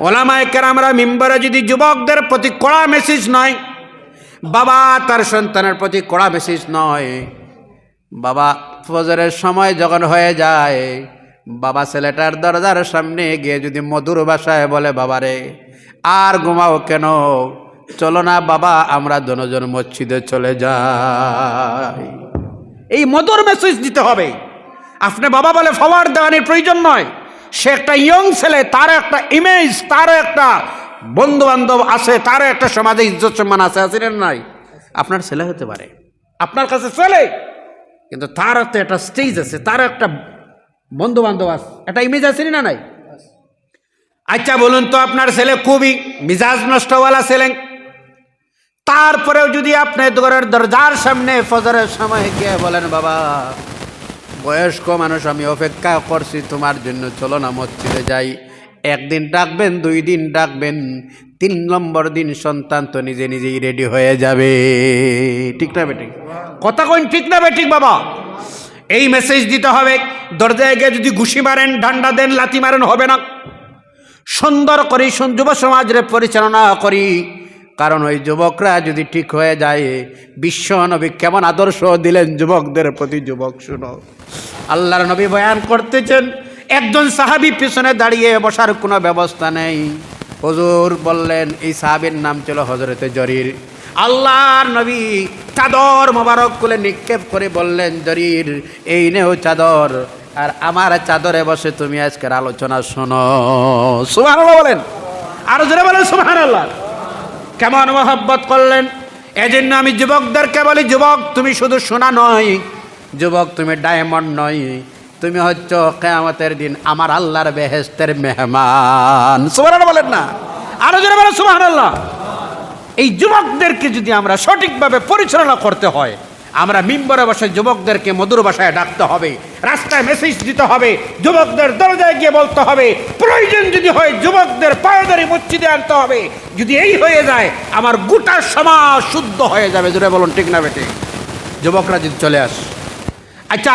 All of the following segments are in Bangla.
ওলামায়ে কেরামরা মিম্বরে যদি যুবকদের প্রতি কড়া মেসেজ নয়, বাবা তার সন্তানের প্রতি কড়া মেসেজ নয়, বাবা ফজরের সময় যখন হয়ে যায়, বাবা ছেলেটার দরজার সামনে গিয়ে যদি মধুর ভাষায় বলে, বাবারে আর ঘুমাও কেন, চলো না বাবা আমরা দুজন মসজিদে চলে যাই, এই মধুর মেসেজ দিতে হবে। আপনি বাবা বলে ফরওয়ার্ড দেওয়ানোর প্রয়োজন নয়। সে একটা ইয়ং ছেলে, তার একটা ইমেজ, তার একটা বন্ধু বান্ধব আছে, তার একটা সমাজে ইজ্জত সম্মান আছে, আছেন নাই? আপনার ছেলে হতে পারে, আপনার কাছে ছেলে, কিন্তু তার তো একটা স্টেজ আছে, তার একটা বন্ধু বান্ধব আছে, একটা ইমেজ আছে না নাই? আচ্ছা বলুন তো, আপনার ছেলে খুবই মিজাজ নষ্টওয়ালা ছেলে, তারপরেও যদি আপনি ঘরের দরজার সামনে ফজরের সময় গিয়ে বলেন, বাবা বয়স্ক মানুষ আমি অপেক্ষা করছি তোমার জন্য, চলো না মসজিদে যাই, একদিন ডাকবেন, 2 দিন ডাকবেন, 3 নম্বর দিন সন্তান তো নিজে নিজেই রেডি হয়ে যাবে। ঠিক না বেঠিক? কথা কইন, ঠিক না বেঠিক? বাবা এই মেসেজ দিতে হবে। দরজায় গিয়ে যদি ঘুষি মারেন, ডান্ডা দেন, লাথি মারেন, হবে না। সুন্দর করি যুব সমাজের পরিচালনা করি, কারণ ওই যুবকরা যদি ঠিক হয়ে যায়, বিশ্ব নবী কেমন আদর্শ দিলেন যুবকদের প্রতি। যুবক শুনো, আল্লাহর নবী বয়ান করতেছেন, একজন সাহাবী পিছনে দাঁড়িয়ে বসার কোনো ব্যবস্থা নেই। হুজুর বললেন, এই সাহাবীর নাম ছিল হযরতে জরির। আল্লাহর নবী চাদর মোবারক খুলে নিক্ষেপ করে বললেন, জরির এই নেও চাদর, আর আমার চাদরে বসে তুমি আজকের আলোচনা শোনো। সুবহানাল্লাহ বলেন, আরো জোরে বলেন সুবহানাল্লাহ। কেমন মহব্বত করলেন! এজন্য আমি যুবকদেরকে বলি, যুবক তুমি শুধু শোনা নয়, যুবক তুমি ডায়মন্ড নয়, তুমি হচ্ছ কিয়ামতের দিন আমার আল্লাহর বেহেশতের মেহমান। সুবহানাল্লাহ বলেন না? আরো জোরে বলেন সুবহানাল্লাহ। এই যুবকদেরকে যদি আমরা সঠিকভাবে পরিচালনা করতে হয়, আমরা মিম্বরে বসে যুবকদেরকে মধুর ভাষায় ডাকতে হবে, রাস্তায় মেসেজ দিতে হবে, যুবকদের দরজায় গিয়ে বলতে হবে, প্রয়োজন যদি হয় যুবকদের পায়দারি মসজিদে আনতে হবে। যদি এই হয়ে যায়, আমার গোটা সমাজ শুদ্ধ হয়ে যাবে। জোরে বলুন, ঠিক না বেঠিক? যুবকরা যদি চলে আসে, আচ্ছা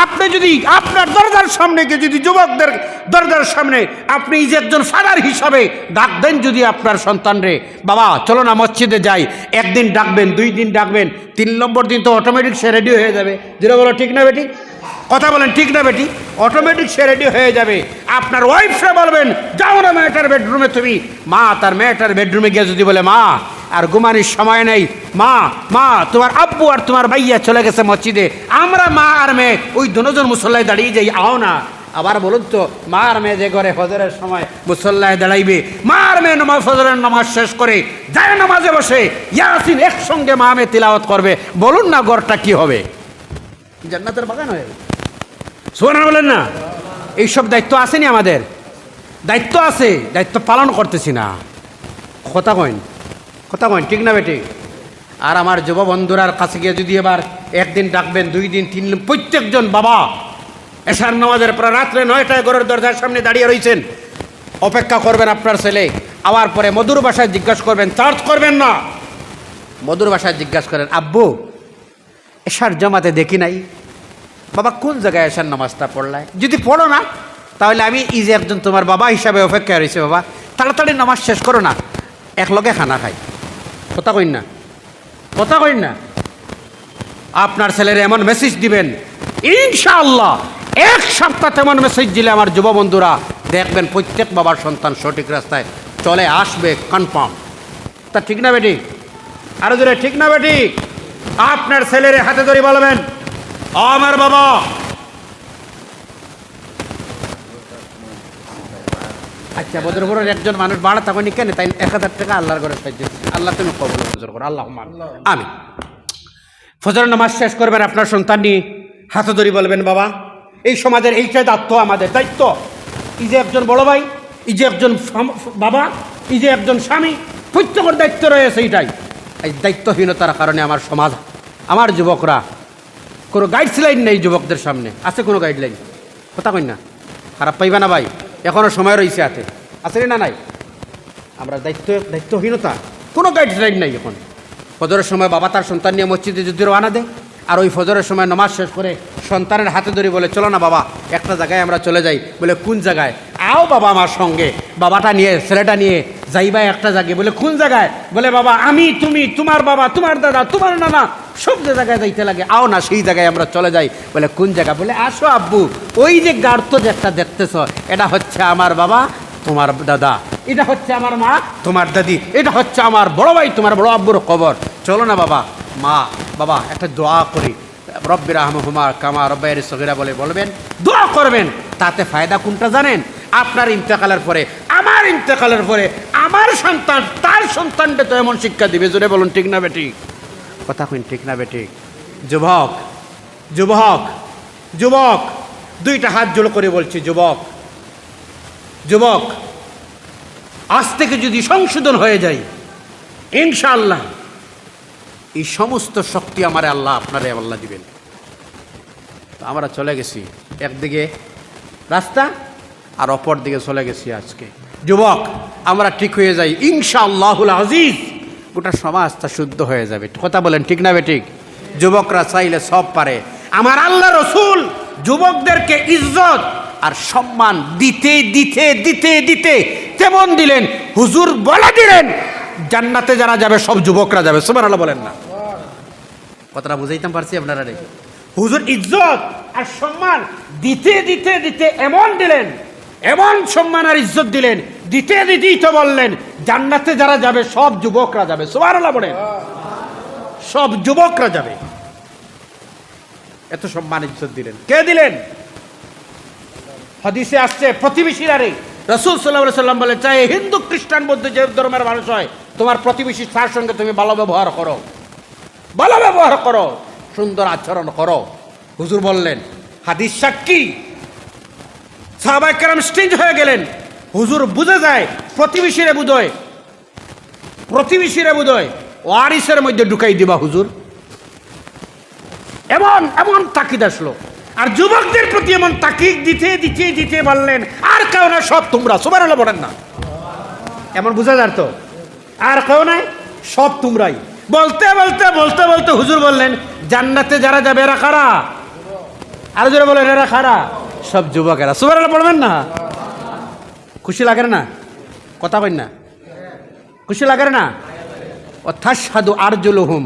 আপনি যদি আপনার দরজার সামনে গিয়ে যদি যুবকদের দরজার সামনে আপনি যে একজন ফাদার হিসাবে ডাক দেন, যদি আপনার সন্তানরে, বাবা চলো না মসজিদে যাই, একদিন ডাকবেন, 2 দিন ডাকবেন, 3 নম্বর দিন তো অটোমেটিক সে রেডি হয়ে যাবে। যেটা বলো, ঠিক না বেটি? কথা বলেন, ঠিক না বেটি? অটোমেটিক সে রেডি হয়ে যাবে। আপনার ওয়াইফরা বলবেন, যাও না মেয়েটার বেডরুমে, তুমি মা তার মেয়েটার বেডরুমে গিয়ে যদি বলে, মা আর ঘুমানির সময় নেই, মা তোমার আব্বু আর তোমার ভাইয়া চলে গেছে মসজিদে, আমরা মা আর মেয়ে ওই দুজন মুসল্লায় দাঁড়িয়ে যাই, আও না। আবার বলুন তো, মা আর মেয়ে যে ঘরে ফজরের সময় মুসল্লায় দাঁড়াইবে, মা আর মেয়ে ফজরের নামাজ শেষ করে যায় নামাজে বসে ইয়াসিন একসঙ্গে মা মেয়ে তিলাওয়াত করবে, বলুন না ঘরটা কি হবে? জান্নাতের বাগান হয়ে। সুবহানাল্লাহ বলেন না? এইসব দায়িত্ব আসেনি আমাদের? দায়িত্ব আছে, দায়িত্ব পালন করতেছি না। কথা কইন, ঠিক না বেটি? আর আমার যুব বন্ধুরার কাছে গিয়ে যদি এবার একদিন ডাকবেন, 2 দিন 3 দিন, প্রত্যেকজন বাবা এশার নামাজের পর রাত্রে 9টায় ঘরের দরজার সামনে দাঁড়িয়ে রয়েছেন, অপেক্ষা করবেন আপনার ছেলে আওয়ার পরে মধুর ভাষায় জিজ্ঞাসা করবেন, চার্জ করবেন না, মধুর ভাষায় জিজ্ঞাসা করেন, আব্বু এশার জামাতে দেখি নাই, বাবা কোন জায়গায় এশার নামাজটা পড়লায়? যদি পড়ো না, তাহলে আমি যে একজন তোমার বাবা হিসাবে অপেক্ষা রয়েছে, বাবা তাড়াতাড়ি নামাজ শেষ করো না, একলগে খানা খাই। কথা কইন না? আপনার ছেলের এমন মেসেজ দিবেন, ইনশাআল্লাহ 1 সপ্তাহ তেমন মেসেজ দিলে আমার যুব বন্ধুরা দেখবেন প্রত্যেক বাবার সন্তান সঠিক রাস্তায় চলে আসবে, কনফার্ম। তা ঠিক না বেটি? আরো জোরে, ঠিক না বেটি? আপনার ছেলের হাতে ধরে বলবেন, আমার বাবা আচ্ছা বদরপুরের একজন মানুষ বাড়া তখনই কেন, তাই 1000 টাকা আল্লাহর ঘরে সাহায্য, আল্লাহ তুমি কবুল মঞ্জুর করো, আল্লাহ আমি। ফজরের নামাজ শেষ করবেন, আপনার সন্তান নিয়ে হাতে ধরে বলবেন, বাবা এই সমাজের এইটাই দায়িত্ব, আমাদের দায়িত্ব, এই যে একজন বড় ভাই, এই যে একজন বাবা, এই যে একজন স্বামী, প্রত্যেকের দায়িত্ব রয়েছে এইটাই। এই দায়িত্বহীনতার কারণে আমার সমাজ, আমার যুবকরা কোনো গাইডলাইন নেই যুবকদের সামনে। আছে কোনো গাইডলাইন? কথা কই না? খারাপ পাইবা না ভাই, এখনও সময় রয়েছে হাতে, আছে না নাই? আমরা দায়িত্বহীনতা, কোনো গাইডলাইন নাই। এখন ফজরের সময় বাবা তার সন্তান নিয়ে মসজিদে যদি রওনা দেয়, আর ওই ফজরের সময় নামাজ শেষ করে সন্তানের হাতে ধরে বলে, চলো না বাবা একটা জায়গায় আমরা চলে যাই, বলে কোন জায়গায়? আও বাবা আমার সঙ্গে। বাবাটা নিয়ে ছেলেটা নিয়ে যাইবা একটা জায়গায়, বলে কোন জায়গায়? বলে বাবা আমি তুমি তোমার বাবা তোমার দাদা তোমার নানা সব যে জায়গায় যাইতে লাগে, আও না সেই জায়গায় আমরা চলে যাই। বলে কোন জায়গা? বলে আসো আব্বু, ওই যে গার্ত যেটা দেখতেছ এটা হচ্ছে আমার বাবা তোমার দাদা, এটা হচ্ছে আমার মা তোমার দাদি, এটা হচ্ছে আমার বড় ভাই তোমার বড় আব্বুর কবর। চলো না বাবা। মা বাবা একটা দোয়া করি, রব্বি রাহমহুমা কামা রব্বায়ানি সগীরা বলে বলবেন, দোয়া করবেন। তাতে ফায়দা কোনটা জানেন? আপনার ইন্তেকালের পরে, আমার ইন্তেকালের পরে আমার সন্তান তার সন্তানকে তো এমন শিক্ষা দিবে, জোরে বলুন ঠিক না বেঠিক? কথা কইন ঠিক না বেঠিক? যুবক যুবক যুবক, দুইটা হাত জোড় করে বলছি, যুবক যুবক, আজ থেকে যদি সংশোধন হয়ে যায় ইনশাআল্লাহ এই সমস্ত শক্তি আমার আল্লাহ আপনারে আল্লাহ দিবেন। তো আমরা চলে গেছি একদিকে রাস্তা আর অপর দিকে চলে গেছি আজকে। যুবক আমরা ঠিক হয়ে যাই ইনশাআল্লাহুল আজিজ, গোটা সমাজটা শুদ্ধ হয়ে যাবে। কথা বলেন ঠিক না বেঠিক? যুবকরা চাইলে সব পারে। আমার আল্লাহ রসুল যুবকদেরকে ইজ্জত আর সম্মান দিতে দিতে দিতে দিতে তেমন দিলেন, হুজুর বলে দিলেন জান্নাতে যারা যাবে সব যুবকরা যাবে। সুবহানাল্লাহ বলেন না? কথাটা বুঝাইতে পারছি আপনারা? রে হুজুর ইজ্জত আর সম্মান দিতে দিতে দিতে এমন দিলেন, এমন সম্মান আর ইজ্জত দিলেন, দিতে দিতেই তো বললেন জান্নাতে যারা যাবে সব যুবকরা যাবে। সুবহানাল্লাহ বলেন? সব যুবকরা যাবে। এত সম্মান ইজ্জত দিলেন। কে দিলেন? হাদিসে আসছে প্রতিবেশীরা রে। রাসূল সাল্লাল্লাহু আলাইহি সাল্লাম বলে, চাই হিন্দু খ্রিস্টান বৌদ্ধ যে ধর্মের মানুষ হয়, তোমার প্রতিবেশী তার সঙ্গে তুমি ভালো ব্যবহার করো, ভালো ব্যবহার করো, সুন্দর আচরণ করো। হুজুর বললেন, হাদিস সাক্ষী, সাহাবায়ে কেরাম স্টেজ হয়ে গেলেন। হুজুর বুঝে যায় প্রতিবেশীরে বুঝয়, প্রতিবেশীরে বুঝয় ওয়ারিসের মধ্যে ঢুকাই দিবা হুজুর। এমন এমন তাকিদ আসলো। আর যুবকদের প্রতি এমন তাকিদ দিতে দিতে দিতে বললেন, আর কেউ না সব তোমরা। সুবহানাল্লাহ বলেন না? এমন বুঝা যায় তো? আর কেউ নাই, সব তোমরাই। বলতে বলতে বলতে বলতে হুজুর বললেন, জান্নাতে যারা যাবে এরা কারা? আরো জোরে বলেন, এরা কারা? সব যুবকেরা। সুবহানাল্লাহ বলবেন না? খুশি লাগে না? কথা বলেন না? খুশি লাগে না? ও তাশহাদু আরজুলুহুম,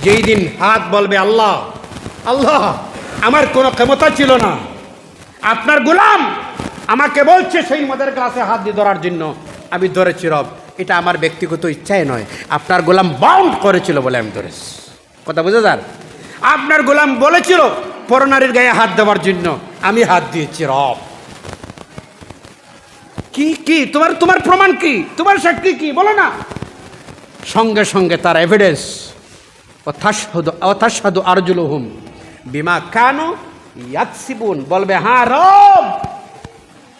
যেই দিন হাত বলবে আল্লাহ আল্লাহ, আমার কোনো ক্ষমতা ছিল না, আপনার গোলাম আমাকে বলছে সেই মদের গ্লাসে হাত দিয়ে ধরার জন্য, আমি ধরেছি রব। এটা আমার ব্যক্তিগত ইচ্ছাই নয়, আপনার গোলাম বাউন্ড করেছিল বলে আমি ধরেছি। কথা বুঝে যান? আপনার গোলাম বলেছিল পরনারীর গায়ে হাত দেওয়ার জন্য, আমি হাত দিয়েছি রব। কি কি তোমার তোমার প্রমাণ কি? তোমার সাক্ষী কি? বলো না। সঙ্গে সঙ্গে তার এভিডেন্স, তাশহাদু আরজুলুহুম বিমা কানু ইয়াকসিবুন, বলবে হ্যাঁ রব,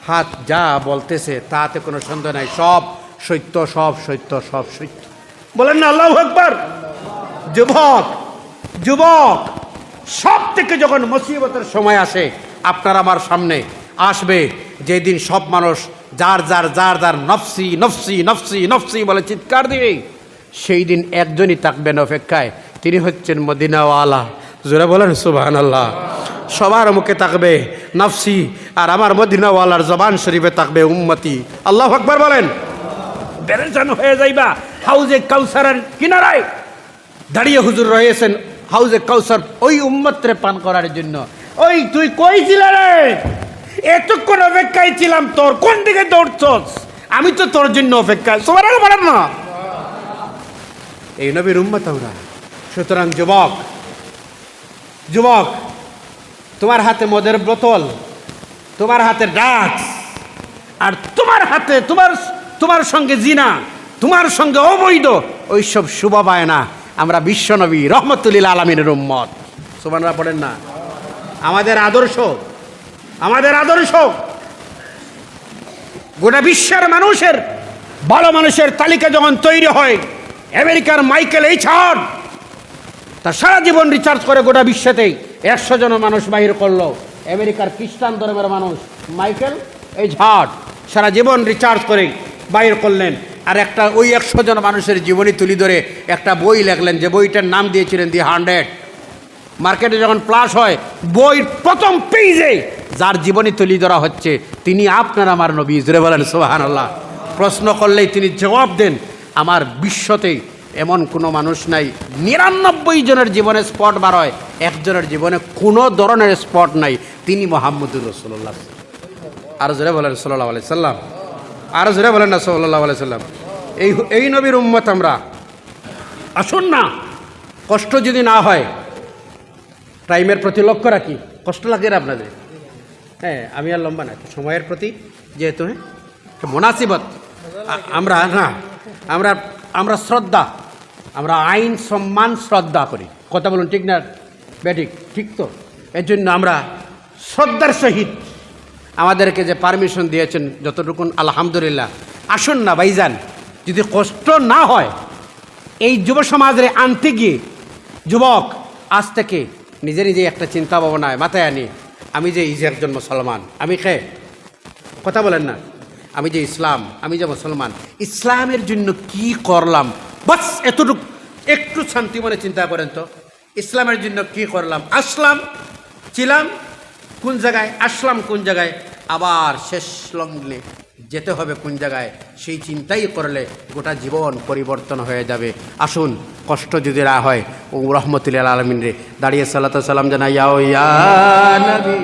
হাত যা বলতেছে তাতে কোনো সন্দেহ নাই, সব সত্য, সব সত্য, সব সত্য। বলেন না আল্লাহু আকবার? যুবক যুবক, সব থেকে যখন মুসিবতের সময় আসে আপনার আমার সামনে আসবে, যেদিন সব মানুষ যার যার যার যার নফসি নফসি নফসি নফসি বলে চিৎকার দিবে, সেই দিন একজনই থাকবেন অপেক্ষায়, তিনি হচ্ছেন মদিনাওয়ালা। জোরে বলেন সুবহানাল্লাহ। সবার মুখে থাকবে নফসি, আর আমার মদিনাওয়ালার জবান শরীফে থাকবে উম্মতি। আল্লাহু আকবার বলেন। বেরেশান হয়ে যাইবা হাউজে কাউসারের কিনারায় দাঁড়িয়ে হুজুর রয়েছেন, হাউজে কাউসার ওই উম্মতরে পান করার জন্য। ওই তুই কই ছিলা রে? এতক্ষণ অপেক্ষায় ছিলাম তোর, কোন দিকে দৌড়ছস? আমি তো তোর জন্য অপেক্ষায়। সুবহানাল্লাহ বলেন না? এই নবীর উম্মত আমরা। সুতরাং যুবক যুবক, তোমার হাতে মদের বোতল, তোমার হাতে ড্রাগস, আর তোমার হাতে তোমার সঙ্গে জিনা, তোমার সঙ্গে অবৈধ ওইসব শুভ পায় না। আমরা বিশ্বনবী রহমতুল্লিল আলামিনের উম্মত। সুবহানাল্লাহ পড়েন না? আমাদের আদর্শ, আমাদের আদর্শ গোটা বিশ্বের মানুষের ভালো মানুষের তালিকা যখন তৈরি হয়, আমেরিকার মাইকেল এইচ হার্ট তার সারা জীবন রিসার্চ করে গোটা বিশ্বতেই 100 জন মানুষ বাহির করলো। আমেরিকার খ্রিস্টান ধর্মের মানুষ মাইকেল এইচ হার্ট সারা জীবন রিসার্চ করে বাহির করলেন। আর একটা ওই 100 জন মানুষের জীবনী তুলি ধরে একটা বই লেখলেন, যে বইটার নাম দিয়েছিলেন দি 100। মার্কেটে যখন প্লাস হয়, বইয়ের প্রথম পেজে যার জীবনী তুলি ধরা হচ্ছে তিনি আপনার আমার নবী। জোরে বলেন সুবহানাল্লাহ। প্রশ্ন করলেই তিনি জবাব দেন। আমার বিশ্বতে এমন কোনো মানুষ নাই, 99 জনের জীবনে স্পট বার হয়, একজনের জীবনে কোনো ধরনের স্পট নাই, তিনি মুহাম্মদুর রাসূলুল্লাহ। আর জোরে বলেন সাল্লাল্লাহু আলাইহি সাল্লাম। আর জোরে বলেন না সাল্লাল্লাহু আলাইহি সাল্লাম। এই নবীর উম্মত আমরা। আসুন না, কষ্ট যদি না হয়, টাইমের প্রতি লক্ষ্য রাখি। কষ্ট লাগে না আপনাদের? হ্যাঁ, আমি আর লম্বা না, সময়ের প্রতি যেহেতু মুনাসিবত আমরা না, আমরা শ্রদ্ধা, আমরা আইন সম্মান শ্রদ্ধা করি। কথা বলুন ঠিক না বেঠিক? ঠিক তো। এর জন্য আমরা শ্রদ্ধার সহিত আমাদেরকে যে পারমিশন দিয়েছেন যতটুকুন, আলহামদুলিল্লাহ। আসুন না ভাইজান, যদি কষ্ট না হয় এই যুব সমাজে আনতে গিয়ে, যুবক আজ থেকে নিজে নিজে একটা চিন্তা ভাবনায় মাথায় আনি, আমি যে একজন মুসলমান, আমি কথা বলেন না, আমি যে ইসলাম, আমি যে মুসলমান, ইসলামের জন্য কি করলাম, বাস এতটুকু একটু শান্তি মনে চিন্তা করেন তো। ইসলামের জন্য কি করলাম, আসলাম, ছিলাম কোন জায়গায়, আসলাম কোন জায়গায়, আবার শেষ লগ্নে যেতে হবে কোন জায়গায়, সেই চিন্তাই করলে গোটা জীবন পরিবর্তন হয়ে যাবে। আসুন, কষ্ট যদি না হয়, ও রহমতুল্লাহ আলমিন রে দাঁড়িয়ে সাল্লাতু সালাম জানাই, ইয়া নবী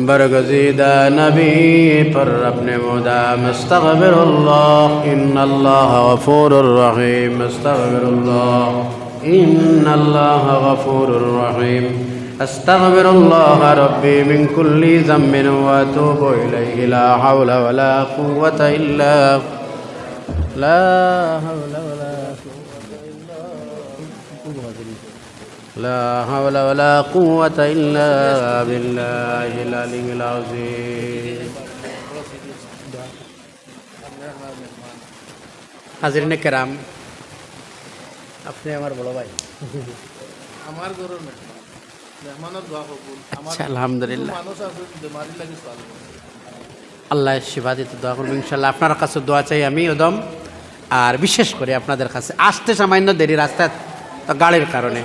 बरगज़ीदा नबी पर अपने मुदाम अस्तग़फिरुल्लाह इन्नल्लाह गफ़ूरुर रहीम अस्तग़फिरुल्लाह इन्नल्लाह गफ़ूरुर रहीम अस्तग़फिरुल्लाह रब्बी मिन कुल्ली ज़म्बिन व अतूबु इलैहि ला हौला वला कुव्वता इल्ला ला हौला वला لا حول ولا قوة إلا بالله العلي العظيم হাজিরিন কেরাম আপনি আমার বড় ভাই আমার ঘরের মেহমানের দোয়া কবুল আচ্ছা আলহামদুলিল্লাহ মানুষ আছে বেমারি লাগি সওয়াল আল্লাহ শিফা দিতে দোয়া করব ইনশাআল্লাহ আপনার কাছে দোয়া চাই আমি একদম আর বিশেষ করে আপনাদের কাছে আসতে সামান্য দেরি রাস্তায় তো গাড়ির কারণে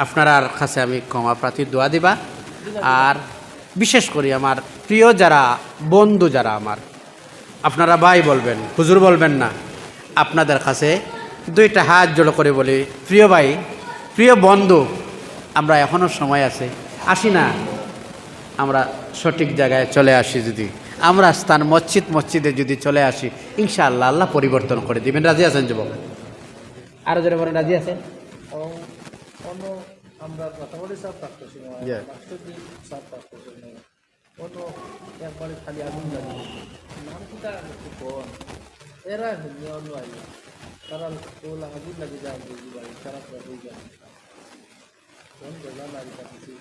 আপনার কাছে আমি ক্ষমা প্রার্থী দোয়া দিবা আর বিশেষ করে আমার প্রিয় যারা বন্ধু যারা আমার আপনারা ভাই বলবেন হুজুর বলবেন না আপনাদের কাছে দুইটা হাত জোড়ো করে বলি প্রিয় ভাই প্রিয় বন্ধু আমরা এখনও সময় আছে আসি না আমরা সঠিক জায়গায় চলে আসি যদি আমরা স্থান মসজিদে যদি চলে আসি ইনশাআল্লাহ আল্লাহ পরিবর্তন করে দিবেন রাজি আছেন যুবক আরও জোরে বলেন রাজি আছেন অন্য আমরা কথাবার্তা সব থাকতেছি রাষ্ট্রপতি সব থাকতেছি অন্য একবারে খালি আগুন লাগে নাম কিটা কোন এরা হইনি অন্য আইলো তারা ওলা আগুন লাগে যায় বুঝি ভাই তারা বুঝি যায় কোন জায়গা লাগি থাকতেছি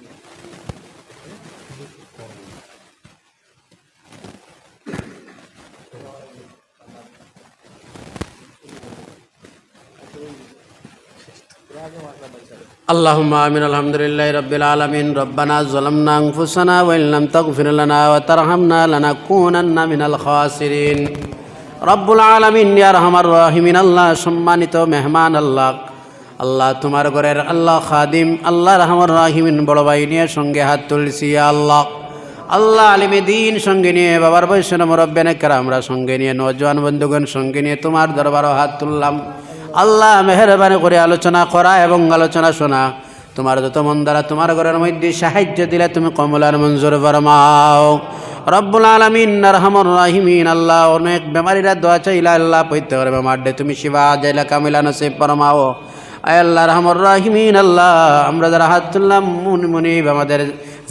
اللهم آمين الحمد لله رب العالمين ربنا ظلمنا أنفسنا وإن لم تغفر لنا وترحمنا لنكونن من الخاسرين رب العالمين يا أرحم الراحمين الله সম্মানিত মেহমান আল্লাহ তোমার ঘরের আল্লাহ খাদিম আল্লাহ রহমান রাহিমিন বড় ভাই নিয়ে সঙ্গে হাত তুলছি আল্লাহ আলিমে দ্বীন সঙ্গে নিয়ে বাবার বৈষ্ণব মুরব্বিয়ানে কেরামরা সঙ্গে নিয়ে নওজোয়ান বন্ধুগণ সঙ্গে নিয়ে তোমার দরবারে হাত তুললাম আল্লাহ মেহেরবানি করে আলোচনা করা এবং আলোচনা শোনা তোমার যত মন দ্বারা তোমার ঘরের মধ্যে সাহায্য দিলে তুমি কমলার মঞ্জুর ফরমাও রব্বুল আলামিন আরহামুর রাহিমিন আল্লাহ অনেক বেমারিরা দোয়া চাইলা আল্লাহ পৈতে করে বেমার দে তুমি শিফা জাইলা কামিলা নসিব ফরমাও আয় আল্লাহ আরহামুর রাহিমিন আল্লাহ আমরা যারা হাত তুললাম মুনিব আমাদের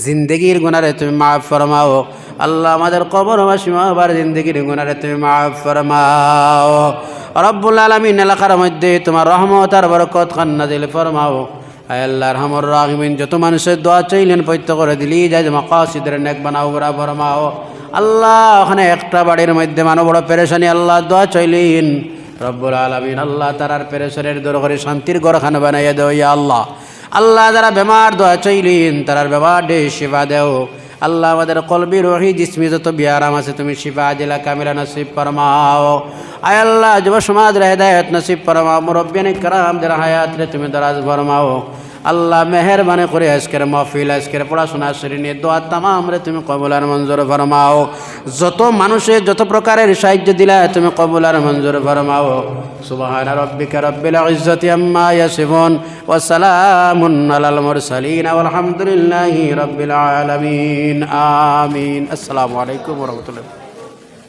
জিন্দগির গুনারে তুমি মাফ ফরমাও আল্লাহ আমাদের কবর সীমাবার জিন্দগির গুনারে তুমি মাফ ফরমাও রব্বুল আলামিন এলাকার মধ্যে তোমার রহমত আর বরকত খান নাজিল ফরমাও আয় আল্লাহ আরহামুর রাহিমিন যত মানুষের দোয়া চাইলেন পৈতে করে দিলি যাই মাকাসিদের নেক বানাও গুরা ফরমাও আল্লাহ ওখানে একটা বাড়ির মধ্যে মানো বড় পেরেশানি আল্লাহ দোয়া চাইলেন রব্বুল আলামিন আল্লাহ তারার পেরেশানের দূর করে শান্তির ঘরখানা বানাইয়া দেও ইয়া আল্লাহ যারা বেমার দোয়া চাইলেন তারার বেমার দে শিফা দেও আল্লাহ আমাদের কলবি রহি জিসমি যত বিয়ারাম আছে তুমি শিফা জেলা কামিলা নসিব ফরমাও আয় আল্লাহ যুব সমাজের হেদায়েত নসিব ফরমাও মুরব্বিয়ানে কেরাম যারা হায়াত রে তুমি দরাজ ফরমাও আল্লাহ মেহেরবানি করে আজকের মাহফিল আজকের পড়াশোনা শ্রেণী দোয়া তামাম রে তুমি কবুল আর মঞ্জুর ফরমাও যত মানুষের যত প্রকারের সাহায্য দিলা তুমি কবুল আর মঞ্জুর ফরমাও সুবহানা রাব্বিকা রাব্বিল ইজ্জাতি আম্মা ইয়াসিফুন ওয়া সালামুন আলাল মুরসালিন ওয়াল হামদুলিল্লাহি রাব্বিল আলামিন আমিন আসসালামু আলাইকুম ওয়া রাহমাতুল্লাহ।